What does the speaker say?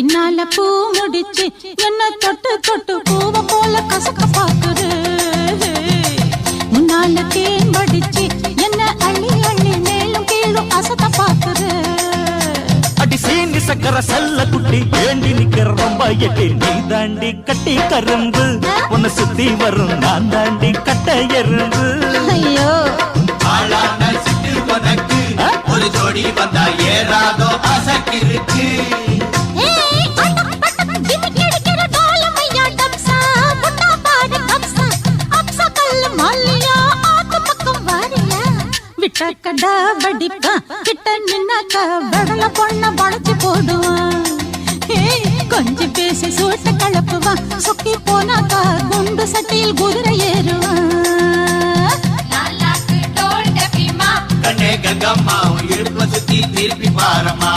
பின்னால பூ முடிச்சு என்ன தொட்டு தொட்டு பூவ போல கசக்க பாக்குற முன்னால தேன் வடிச்சு என்ன அள்ளி அள்ளி மேலும் கீழும் அசத்த பாக்குற அடி சீனி சக்கர சல்ல குட்டி ஏண்டி நிக்கிற ரொம்ப எட்டி நீ தாண்டி கட்டி கரும்பு உன்னை சுத்தி வரும் நான் தாண்டி கட்ட எறும்பு ஐயோ ஆளான சிட்டு உனக்கு ஒரு ஜோடி வந்தா ஏறாதோ அசக்கிருக்கு கடா வடிப்பா கிட்ட நின்னாக்கா வடல பொண்ண வளைச்சு போடுவான் கொஞ்சம் பேசி சூட்ட கலப்புவான் சொக்கி போனாக்கா குண்டு சட்டியில் குதிரை ஏறுவான் கண்ணே கங்கம்மா இடுப்ப சுத்தி திருப்பி பாரம்மா